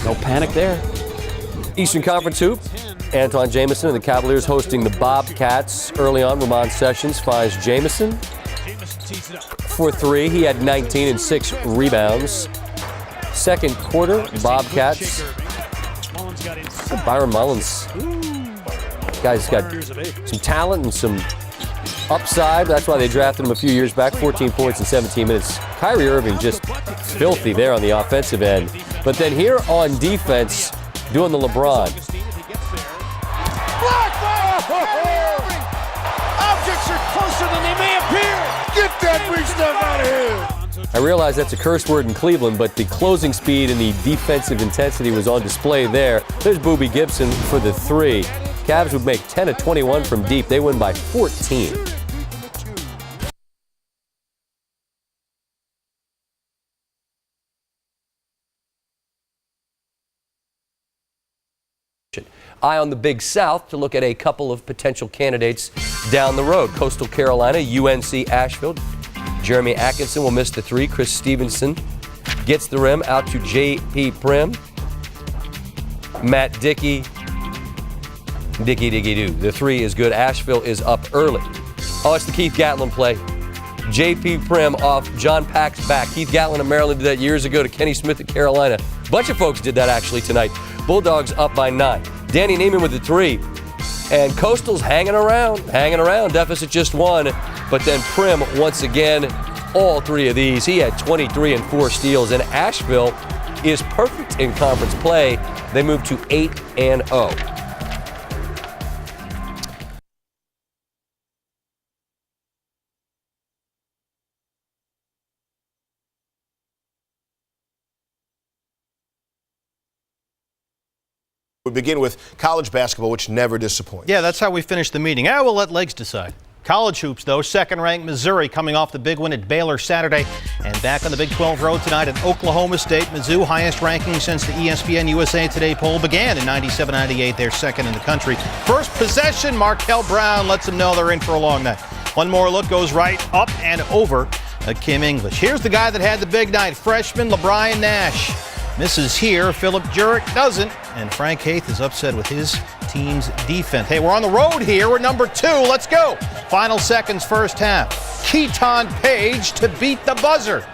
No panic there. Eastern Conference hoop. Anton Jamison and the Cavaliers hosting the Bobcats. Early on, Ramon Sessions finds Jamison for three. He had 19 and 6 rebounds. Second quarter, Bobcats. Byron Mullins. Guy's got some talent and some upside. That's why they drafted him a few years back. 14 points in 17 minutes. Kyrie Irving just filthy there on the offensive end. But then here on defense, doing the LeBron. Objects are closer than they may appear. Get that big stuff out of here. I realize that's a curse word in Cleveland, but the closing speed and the defensive intensity was on display there. There's Boobie Gibson for the three. Cavs would make 10 of 21 from deep. They win by 14. Eye on the Big South to look at a couple of potential candidates down the road. Coastal Carolina, UNC Ashville. Jeremy Atkinson will miss the three. Chris Stevenson gets the rim out to J.P. Prim. Matt Dickey. Dickey-Dickey-Doo. The three is good. Asheville is up early. Oh, it's the Keith Gatlin play. J.P. Prim off John Pack's back. Keith Gatlin of Maryland did that years ago to Kenny Smith at Carolina. A bunch of folks did that actually tonight. Bulldogs up by 9. Danny Neiman with the three. And Coastal's hanging around. Deficit just 1. But then Prim, once again, all three of these. He had 23 and 4 steals. And Asheville is perfect in conference play. They move to 8-0. We begin with college basketball, which never disappoints. Yeah, that's how we finish the meeting. We'll let legs decide. College hoops, though. Second-ranked Missouri coming off the big win at Baylor Saturday and back on the Big 12 road tonight at Oklahoma State. Mizzou, highest ranking since the ESPN USA Today poll began in 97-98. They're second in the country. First possession, Markel Brown lets them know they're in for a long night. One more look goes right up and over Kim English. Here's the guy that had the big night, freshman LeBron Nash. Misses here. Philip Jurek doesn't. And Frank Haith is upset with his team's defense. Hey, we're on the road here. We're number 2. Let's go. Final seconds, first half. Keaton Page to beat the buzzer.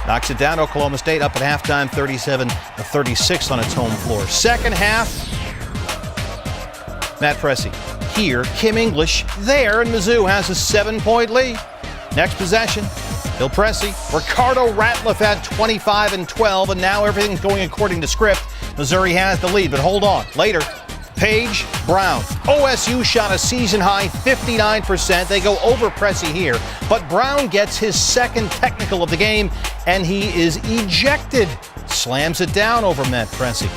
Knocks it down. Oklahoma State up at halftime, 37-36 on its home floor. Second half, Matt Pressey. Here, Kim English there, and Mizzou has a 7-point lead. Next possession. Bill Pressey, Ricardo Ratliff had 25 and 12, and now everything's going according to script. Missouri has the lead, but hold on. Later, Page, Brown. OSU shot a season-high 59%. They go over Pressey here, but Brown gets his second technical of the game, and he is ejected. Slams it down over Matt Pressey.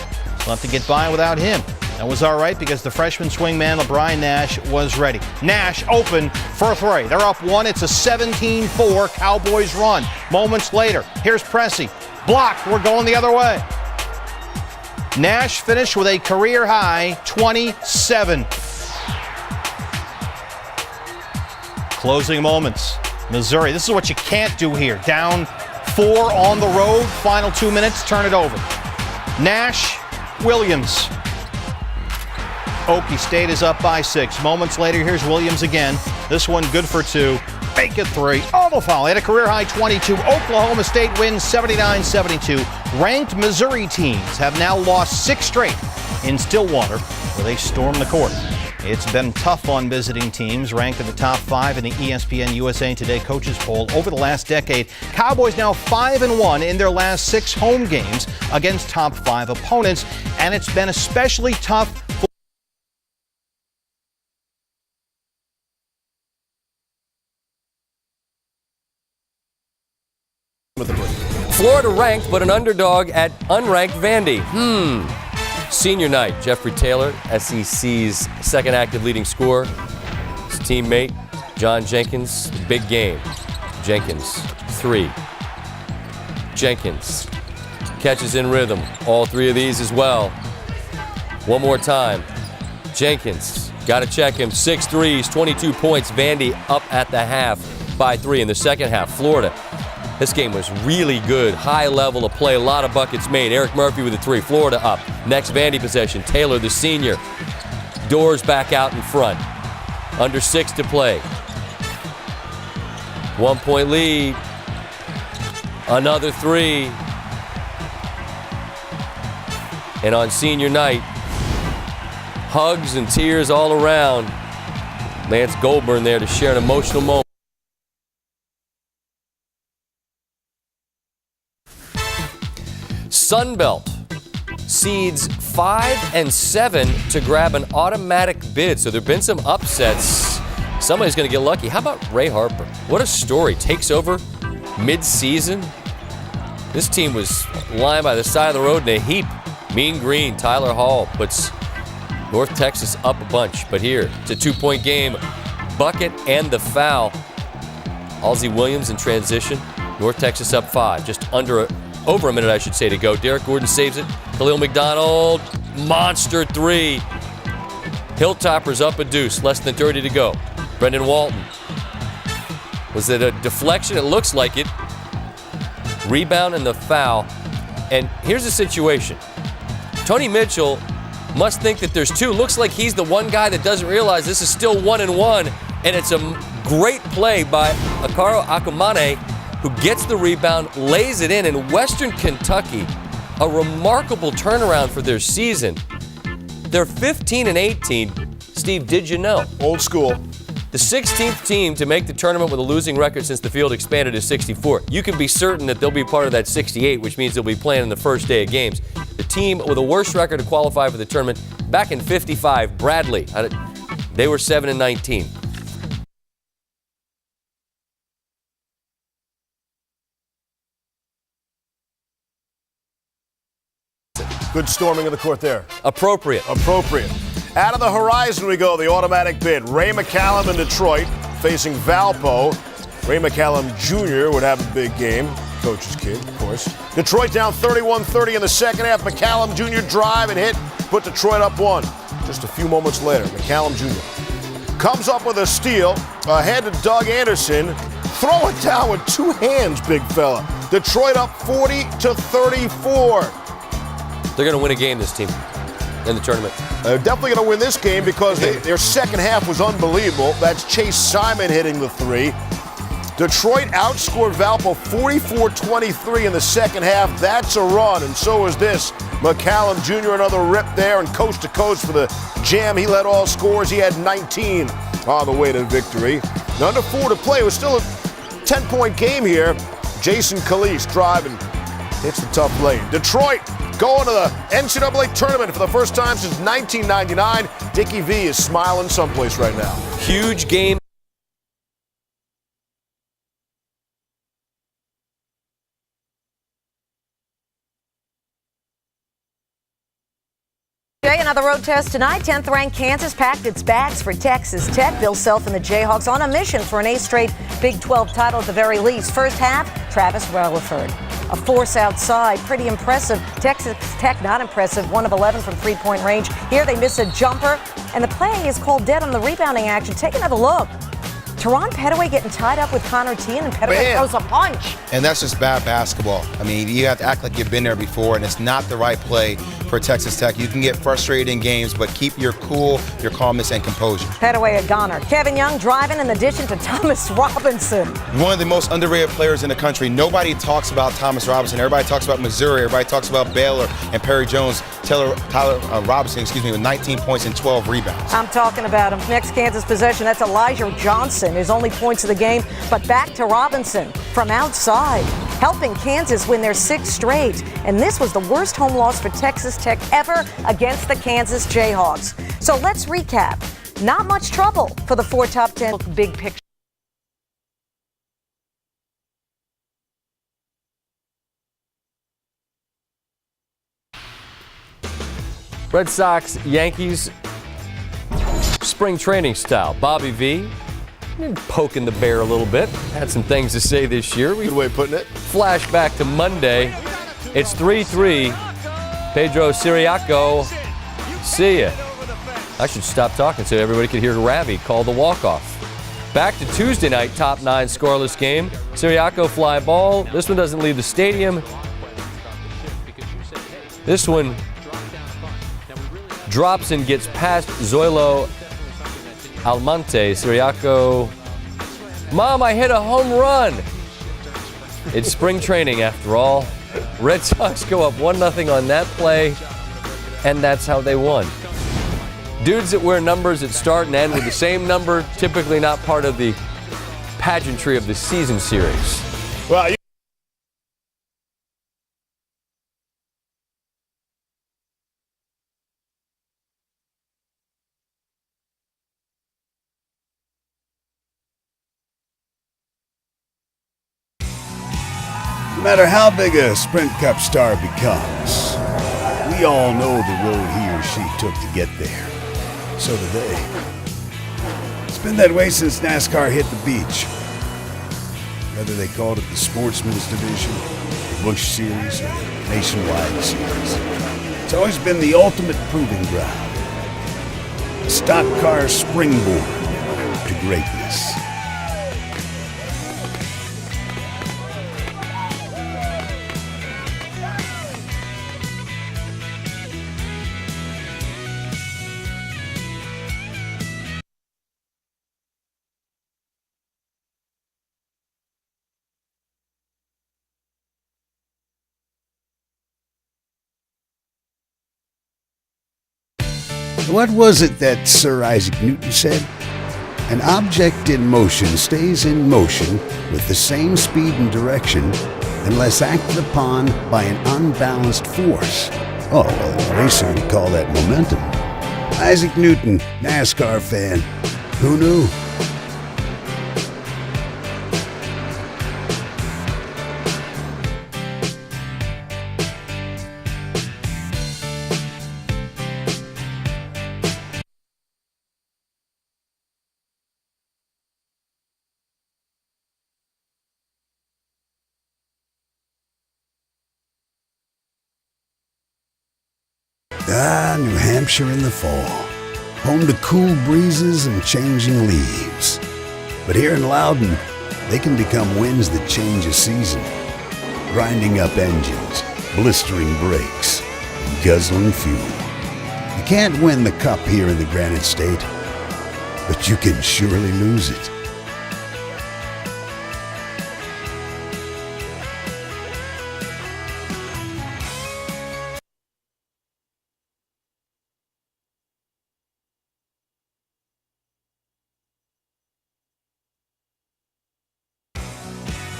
We'll have to get by without him. That was all right because the freshman swingman, LeBron Nash, was ready. Nash open for a three. They're up 1. It's a 17-4 Cowboys run. Moments later, here's Pressey. Blocked. We're going the other way. Nash finished with a career-high 27. Closing moments. Missouri, this is what you can't do here. Down 4 on the road. Final 2 minutes, turn it over. Nash, Williams. Okie State is up by 6. Moments later, here's Williams again. This one good for 2. Make it 3. Oh, the foul. He had a career-high 22. Oklahoma State wins 79-72. Ranked Missouri teams have now lost 6 straight in Stillwater, where they storm the court. It's been tough on visiting teams, ranked in the top 5 in the ESPN USA Today coaches poll over the last decade. Cowboys now 5-1 in their last 6 home games against top 5 opponents, and it's been especially tough for Florida ranked, but an underdog at unranked Vandy. Senior night, Jeffrey Taylor, SEC's second active leading scorer. His teammate, John Jenkins, big game. Jenkins, 3. Jenkins catches in rhythm. All 3 of these as well. One more time. Jenkins, got to check him. 6 threes, 22 points. Vandy up at the half by 3 in the second half. Florida This game was really good. High level of play. A lot of buckets made. Eric Murphy with a 3. Florida up. Next Vandy possession. Taylor, the senior. Doors back out in front. Under 6 to play. 1-point lead. Another 3. And on senior night, hugs and tears all around. Lance Goldburn there to share an emotional moment. Sunbelt seeds 5 and 7 to grab an automatic bid. So there have been some upsets. Somebody's going to get lucky. How about Ray Harper? What a story. Takes over mid-season. This team was lying by the side of the road in a heap. Mean Green, Tyler Hall puts North Texas up a bunch. But here, it's a 2-point game. Bucket and the foul. Halsey Williams in transition. North Texas up 5. Just over a minute, I should say, to go. Derek Gordon saves it. Khalil McDonald, monster 3. Hilltoppers up a deuce, less than 30 to go. Brendan Walton. Was it a deflection? It looks like it. Rebound and the foul. And here's the situation. Tony Mitchell must think that there's 2. Looks like he's the one guy that doesn't realize this is still 1-1. And it's a great play by Akaro Akumane, who gets the rebound, lays it in Western Kentucky. A remarkable turnaround for their season. They're 15-18. Steve, did you know? Old school. The 16th team to make the tournament with a losing record since the field expanded to 64. You can be certain that they'll be part of that 68, which means they'll be playing in the first day of games. The team with a worst record to qualify for the tournament back in 55, Bradley. They were 7-19. Good storming of the court there. Appropriate. Out of the horizon we go, the automatic bid. Ray McCallum in Detroit facing Valpo. Ray McCallum Jr. would have a big game. Coach's kid, of course. Detroit down 31-30 in the second half. McCallum Jr. drive and hit, put Detroit up 1. Just a few moments later, McCallum Jr. comes up with a steal, ahead to Doug Anderson. Throw it down with 2 hands, big fella. Detroit up 40-34. They're going to win a game, this team, in the tournament. They're definitely going to win this game because their second half was unbelievable. That's Chase Simon hitting the 3. Detroit outscored Valpo 44-23 in the second half. That's a run, and so is this. McCallum Jr. another rip there, and coast to coast for the Jam. He led all scores. He had 19 on the way to victory. Under 4 to play. It was still a 10-point game here. Jason Calise driving, hits the tough lane. Detroit going to the NCAA tournament for the first time since 1999. Dickie V is smiling someplace right now. Huge game. Another road test tonight. 10th-ranked Kansas packed its bags for Texas Tech. Bill Self and the Jayhawks on a mission for an 8th straight Big 12 title at the very least. First half, Travis Rutherford. A force outside. Pretty impressive. Texas Tech not impressive. 1 of 11 from three-point range. Here they miss a jumper, and the play is called dead on the rebounding action. Take another look. Teron Petaway getting tied up with Connor Tien, and Petaway throws a punch. And that's just bad basketball. I mean, you have to act like you've been there before, and it's not the right play for Texas Tech. You can get frustrated in games, but keep your cool, your calmness, and composure. Petaway a goner. Kevin Young driving in addition to Thomas Robinson. One of the most underrated players in the country. Nobody talks about Thomas Robinson. Everybody talks about Missouri. Everybody talks about Baylor and Perry Jones. Tyler Robinson, with 19 points and 12 rebounds. I'm talking about him. Next Kansas possession, that's Elijah Johnson. His only points of the game, but back to Robinson from outside, helping Kansas win their 6th straight. And this was the worst home loss for Texas Tech ever against the Kansas Jayhawks. So let's recap. Not much trouble for the 4 top 10 big picture. Red Sox, Yankees, spring training style. Bobby V, poking the bear a little bit. Had some things to say this year. Good way of putting it. Flashback to Monday. It's 3-3. Pedro Siriaco, see ya. I should stop talking so everybody could hear Ravi call the walk-off. Back to Tuesday night, top 9 scoreless game. Siriaco fly ball. This one doesn't leave the stadium. This one drops and gets past Zoilo Almonte. Siriaco, Mom, I hit a home run. It's spring training after all. Red Sox go up 1-0 on that play, and that's how they won. Dudes that wear numbers that start and end with the same number, typically not part of the pageantry of the season series. Well, no matter how big a Sprint Cup star becomes, we all know the road he or she took to get there. So do they. It's been that way since NASCAR hit the beach. Whether they called it the Sportsman's Division, the Busch Series, or the Nationwide Series, it's always been the ultimate proving ground. A stock car springboard to greatness. What was it that Sir Isaac Newton said? An object in motion stays in motion with the same speed and direction unless acted upon by an unbalanced force. Oh, well, a racer would call that momentum. Isaac Newton, NASCAR fan. Who knew? New Hampshire in the fall, home to cool breezes and changing leaves. But here in Loudon, they can become winds that change a season. Grinding up engines, blistering brakes, and guzzling fuel. You can't win the cup here in the Granite State, but you can surely lose it.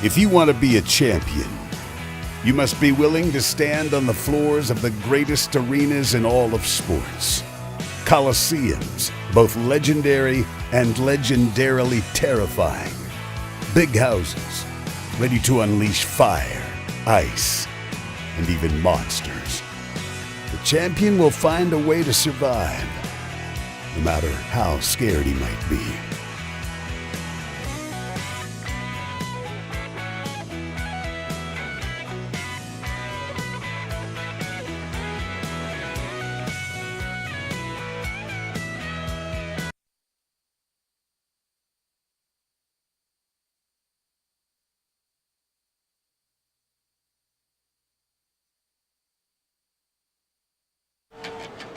If you want to be a champion, you must be willing to stand on the floors of the greatest arenas in all of sports. Coliseums, both legendary and legendarily terrifying. Big houses, ready to unleash fire, ice, and even monsters. The champion will find a way to survive, no matter how scared he might be.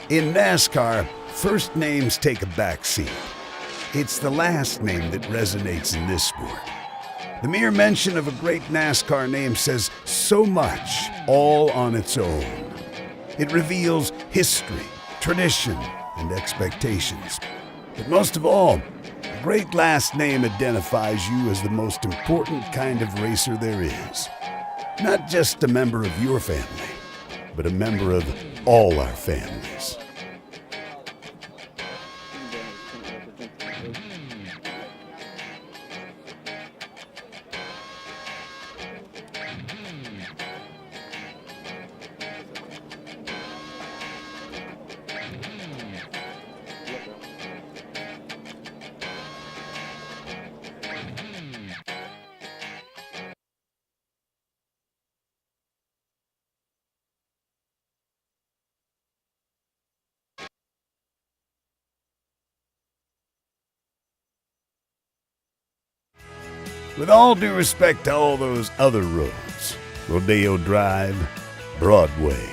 In NASCAR, first names take a back seat. It's the last name that resonates in this sport. The mere mention of a great NASCAR name says so much all on its own. It reveals history, tradition, and expectations. But most of all, a great last name identifies you as the most important kind of racer there is. Not just a member of your family, but a member of all our families. With all due respect to all those other roads, Rodeo Drive, Broadway,